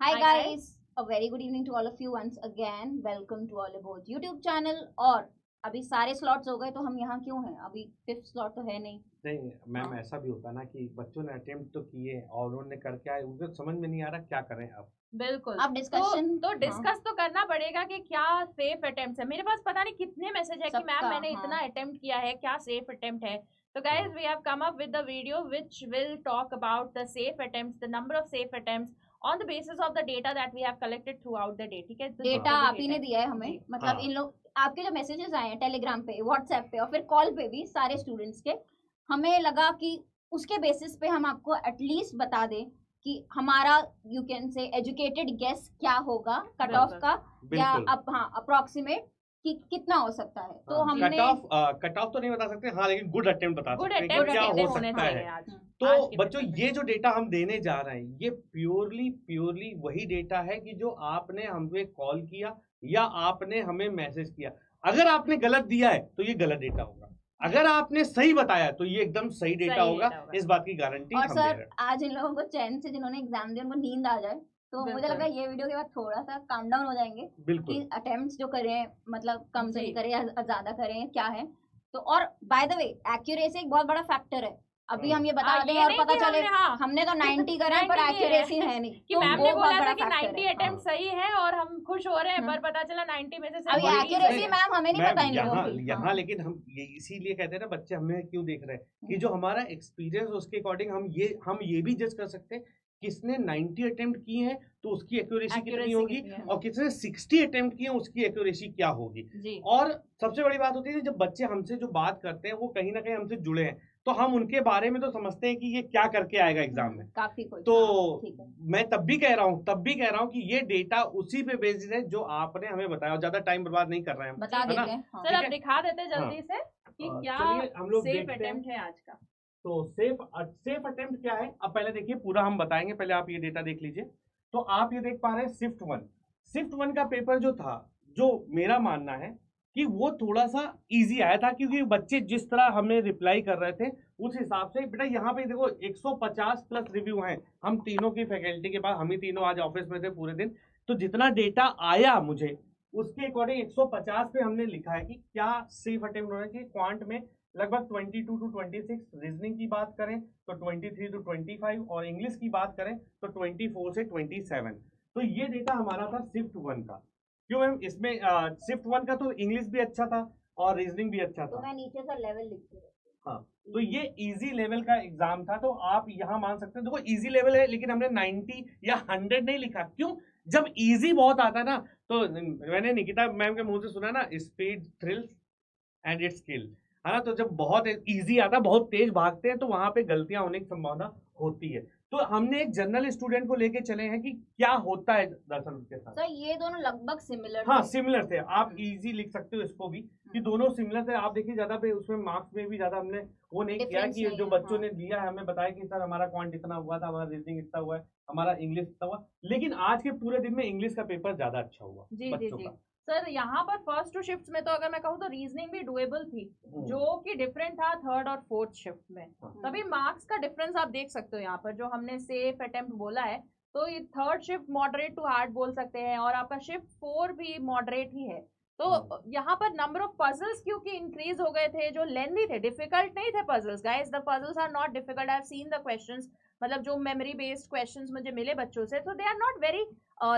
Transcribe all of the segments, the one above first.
Hi Hi guys. guys, a very good evening to all of you once again. Welcome to All About YouTube channel. और अभी सारे slots हो गए तो हम यहाँ क्यों हैं? अभी फिफ्थ स्लॉट तो है नहीं। नहीं मैम, हाँ, ऐसा भी होता ना कि बच्चों ने अटेम्प्ट तो किए और उन्होंने करके आए, उनको समझ में नहीं आ रहा क्या करें अब। बिल्कुल। अब डिस्कशन तो डिस्कस तो करना पड़ेगा कि क्या सेफ अटेम्प्ट है। मेरे पास पता नहीं कितने मैसेज है कि मैम सबका मैंने इतना अटेम्प्ट किया है, क्या सेफ अटेम्प्ट है। तो guys we have come up with the video which will talk about the safe attempts, the number of safe attempts on the basis of the data that we have collected throughout the day. ठीक है, data आप ही ने दिया है हमें, जी। मतलब हाँ। इन लोग आपके जो मैसेजेस आए हैं टेलीग्राम पे, व्हाट्सएप पे और फिर कॉल पे भी सारे स्टूडेंट्स के, हमें लगा कि उसके बेसिस पे हम आपको एटलीस्ट बता दें कि हमारा you can say educated guess क्या होगा कट ऑफ बिल्कुल। का, या बिल्कुल। अब हाँ अप्रोक्सीमेट कि कितना हो सकता है। तो हमने कट ऑफ तो नहीं बता सकते, हाँ, लेकिन गुड अटेम्प्ट बता गुड सकते हैं कि अटेम्प्ट क्या attempt हो कितने होने सकता चाहिए है। आज। तो आज के बच्चों, पेपर में। ये जो डेटा हम देने जा रहे हैं ये प्योरली वही डेटा है कि जो आपने हमें कॉल किया या आपने हमें मैसेज किया। अगर आपने गलत दिया है तो ये गलत डेटा होगा, अगर आपने सही बताया तो ये एकदम सही डेटा सही होगा। डेटा होगा। इस बात की गारंटी और हम दे सर रहे हैं। आज इन लोगों को चैन से, जिन्होंने एग्जाम दिया उनको नींद आ जाए, तो मुझे बिल्कुल। लगा ये वीडियो के बाद थोड़ा सा काम डाउन हो जाएंगे कि बिल्कुल। अटेम्प्ट्स जो करें मतलब कम जी। सही करें या ज्यादा करें क्या है। तो और बाय द वे एक्यूरेसी एक बहुत बड़ा फैक्टर है। अभी हम ये बता दें ये और नहीं पता कि चले हमने हमने तो 90 करा है पर 90 नहीं है। एक्यूरेसी है नहीं, कि तो मैम वो ने बहुत बोला था बड़ा कि फैक्टर 90 है। अटेम्प्ट सही है और हम खुश हो रहे हैं, हाँ। पर पता चला 90 में से सिर्फ अभी वही 20 एक्यूरेसी सही है। मैम हमें नहीं मैम पता इन लोगों यहाँ की। यहाँ हाँ। लेकिन हम ये इसीलिए कहते हैं ना, बच्चे हमें क्यों देख रहे हैं कि जो हमारा एक्सपीरियंस उसके अकॉर्डिंग हम ये भी जज कर सकते हैं किसने 90 अटेम्प्ट किए हैं तो उसकी एक्यूरेसी कितनी Accuracy होगी, कितनी है। और किसने 60 अटेम्प्ट किए हैं उसकी एक्यूरेसी क्या होगी। जी। और सबसे बड़ी बात होती है जब बच्चे हमसे जो बात करते हैं वो कहीं ना कहीं हमसे जुड़े हैं, तो हम उनके बारे में तो समझते हैं कि ये क्या करके आएगा एग्जाम में। काफी कुछ। तो हाँ, ठीक है। मैं तब भी कह रहा हूँ कि ये डेटा उसी पे बेस्ड है जो आपने हमें बताया, और ज्यादा टाइम बर्बाद नहीं कर रहे हैं हम, बता है ना? देते हैं। हाँ। सर ठीक अब है। दिखा देते हाँ। जल्दी से कि क्या चलिए हम लोग सेफ देखते हैं। अटेम्प्ट है आज का। तो सेफ अटेम्प्ट क्या है, अब पहले देखिए, पूरा हम बताएंगे, पहले आप ये डेटा देख लीजिए। तो आप ये देख पा रहे हैं शिफ्ट वन का पेपर जो था, जो मेरा मानना है कि वो थोड़ा सा इजी आया था, क्योंकि बच्चे जिस तरह हमें रिप्लाई कर रहे थे उस हिसाब से। बेटा यहाँ पे देखो 150 प्लस रिव्यू हैं हम तीनों की फैकल्टी के पास, हम ही तीनों आज ऑफिस में थे पूरे दिन। तो जितना डेटा आया मुझे उसके अकॉर्डिंग 150 पे हमने लिखा है कि क्या सेफ अटेम्प्ट होना चाहिए। क्वांट में लगभग 22 टू 26, रीजनिंग की बात करें तो 23 टू 25, और इंग्लिश की बात करें तो 24 से 27। तो ये डेटा हमारा था शिफ्ट वन का। क्यों मैम, इसमें शिफ्ट वन का तो इंग्लिश भी अच्छा था और रीजनिंग भी अच्छा तो था। मैं नीचे से लेवल लिखती हूँ। हाँ, तो ये इजी लेवल का एग्जाम था, तो आप यहाँ मान सकते हैं। देखो इजी लेवल है, लेकिन हमने 90 या 100 नहीं लिखा। क्यों? जब इजी बहुत आता है ना, तो मैंने निकिता मैम के मुंह से सुना ना, स्पीड थ्रिल्स एंड इट्स किल, है ना? तो जब बहुत इजी आता है, बहुत तेज भागते हैं, तो वहां पे गलतियां होने की संभावना होती है। तो हमने एक जनरल स्टूडेंट को लेके चले हैं कि क्या होता है दरअसल उसके साथ। सर ये दोनों लगभग सिमिलर हाँ, सिमिलर थे। आप इजी लिख सकते हो इसको भी कि दोनों सिमिलर थे। आप देखिए ज्यादा पे उसमें मार्क्स में भी ज्यादा हमने वो नहीं किया Difference कि नहीं जो है, बच्चों हाँ। ने दिया है हमें बताया कि सर हमारा क्वांट इतना हुआ था, हमारा रीजनिंग इतना हुआ है, हमारा इंग्लिश इतना हुआ। लेकिन आज के पूरे दिन में इंग्लिश का पेपर ज्यादा अच्छा हुआ जी जी बच्चों जी। का। सर यहाँ पर फर्स्ट टू शिफ्ट में तो अगर मैं कहूँ तो रीजनिंग भी डुएबल थी, जो कि डिफरेंट था थर्ड और फोर्थ शिफ्ट में। तभी मार्क्स का डिफरेंस आप देख सकते हो यहाँ पर, जो हमने सेफ अटेम्प्ट बोला है तो ये third shift moderate to hard बोल सकते हैं, और आपका शिफ्ट 4 भी मॉडरेट ही है। तो यहाँ पर नंबर ऑफ पजल्स क्योंकि इंक्रीज हो गए थे, जो लेंदी थे, डिफिकल्ट नहीं थे puzzles guys, the puzzles are not difficult. I have seen the questions, मतलब जो मेमोरी बेस्ड क्वेश्चंस मुझे मिले बच्चों से, तो they are not very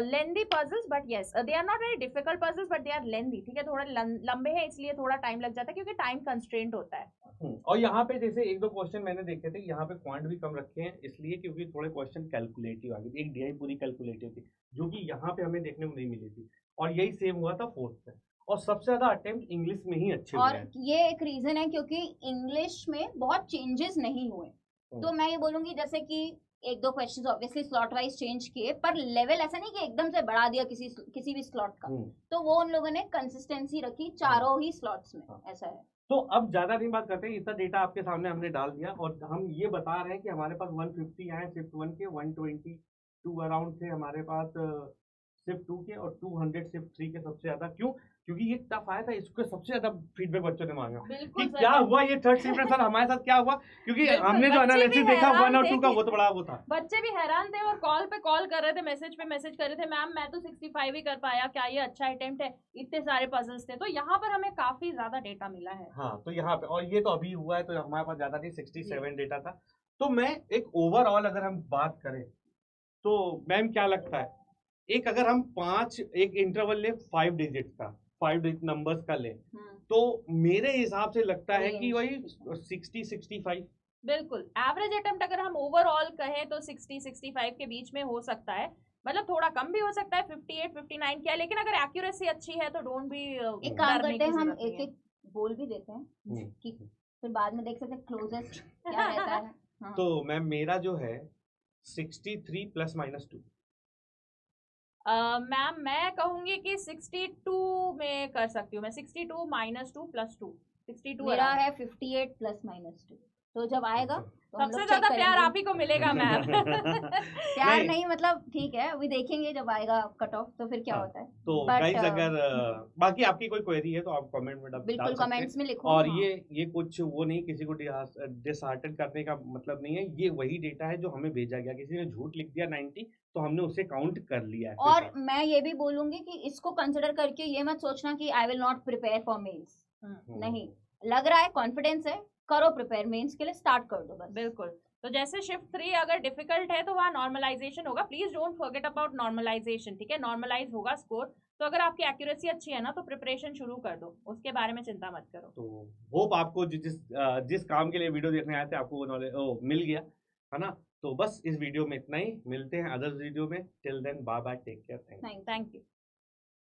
lengthy puzzles, but yes they are not very difficult puzzles, but they are lengthy. ठीक है, थोड़ा लंबे हैं इसलिए थोड़ा टाइम लग जाता है क्योंकि टाइम कंस्ट्रेंट होता है। और यहाँ पे जैसे एक दो क्वेश्चन मैंने देखे थे, यहाँ पे पॉइंट भी कम रखे हैं इसलिए क्योंकि थोड़े क्वेश्चन कैलकुलेटिव आ गए थे। एक डीआई पूरी कैलकुलेटिव थी जो कि यहाँ पे हमें देखने को नहीं मिली थी, और यही सेम हुआ था फोर्थ में। और सबसे ज्यादा अटेम्प्ट इंग्लिश में ही अच्छे हुए और हैं। ये एक रीजन है क्योंकि इंग्लिश में बहुत चेंजेस नहीं हुए। तो मैं ये बोलूंगी जैसे कि एक दो questions obviously slot wise change किए, पर लेवल ऐसा नहीं कि एकदम से बढ़ा दिया किसी भी स्लॉट का। तो वो उन लोगों ने कंसिस्टेंसी रखी चारों ही स्लॉट्स में, ऐसा है। तो अब ज्यादा नहीं बात करते हैं, इतना डेटा आपके सामने हमने डाल दिया, और हम ये बता रहे हैं कि हमारे पास 150 आए शिफ्ट वन के, 122 अराउंड थे हमारे पास शिफ्ट टू के, और 200 शिफ्ट थ्री के सबसे ज्यादा। क्यों? क्योंकि ये टफ आया था, इसको सबसे ज्यादा फीडबैक बच्चों ने मांगा कि बिल्कुल सर। क्या हुआ ये थर्ड शिफ्ट में सर हमारे साथ क्या हुआ, क्योंकि बिल्कुल, हमने जो बच्चे एनालिसिस भी देखा हैरान 1 और थे 2 का कि- वो तो बड़ा वो था। बच्चे भी हैरान थे और कॉल पे कॉल कर रहे थे, मैसेज पे मैसेज कर रहे थे, मैम मैं तो 65 ही कर पाया, क्या ये अच्छा अटेम्प्ट है, इतने सारे पजल्स थे। तो यहाँ पर हमें काफी ज्यादा डेटा मिला है। हाँ, तो यहाँ पे, और ये तो अभी हुआ है, तो हमारे पास ज्यादा नहीं, 67 डेटा था। तो मैं एक ओवरऑल अगर हम बात करें तो मैम क्या लगता है, एक अगर हम 5 एक इंटरवल ले 5 डिजिट का, 5 डिजिट नंबर्स का ले, तो मेरे हिसाब से लगता है कि वही 60-65। बिल्कुल एवरेज अटेम्प्ट अगर हम ओवरऑल कहें तो 60-65 के बीच में हो सकता है, मतलब थोड़ा कम भी हो सकता है, 58-59 क्या है, लेकिन अगर एक्यूरेसी अच्छी है तो डोंट बी। एक काम करते हैं, हम एक एक बोल भी देते हैं कि फिर बाद में देख सकते हैं क्लोजेस्ट क्या रहता है। हाँ। तो मैम मेरा जो है 63 ±2। मैम मैं कहूंगी कि 62 में कर सकती हूँ मैं, 62 -2 +2 62 मेरा around। है 58 ±2। तो जब आएगा तो हम सबसे लोग ज्यादा check प्यार करेंगे। आप ही को मिलेगा मैम। प्यार नहीं मतलब ठीक है, अभी देखेंगे जब आएगा कट ऑफ तो फिर क्या हाँ, होता है। तो But, गाइस अगर बाकी आपकी कोई क्वेरी है तो आप कमेंट में डाल बिल्कुल सकते कमेंट्स हैं। में लिखो। और हाँ। ये कुछ वो नहीं, किसी को डिसहार्टेड करने का मतलब नहीं है, ये वही डेटा है जो हमें भेजा गया। किसी ने झूठ लिख दिया 90 तो हमने उसे काउंट कर लिया है। और मैं ये भी बोलूंगी कि इसको कंसिडर करके ये मत सोचना कि I will not prepare for mains. नहीं, लग रहा है कॉन्फिडेंस है, करो प्रिपेयर, मेंस के लिए स्टार्ट कर दो बस। बिल्कुल। तो जैसे शिफ्ट 3 अगर डिफिकल्ट है तो वहाँ नॉर्मलाइजेशन होगा, please don't forget about normalisation, ठीक है, नॉर्मलाइज होगा स्कोर। तो अगर आपकी एक्यूरेसी अच्छी है ना तो प्रिपरेशन शुरू कर दो, उसके बारे में चिंता मत करो। तो होप आपको जिस काम के लिए वीडियो देखने आए थे आपको वो नॉलेज मिल गया है ना। तो बस इस वीडियो में इतना ही, मिलते हैं अदर वीडियो में। Till then bye bye, take care, thank you. Thank you.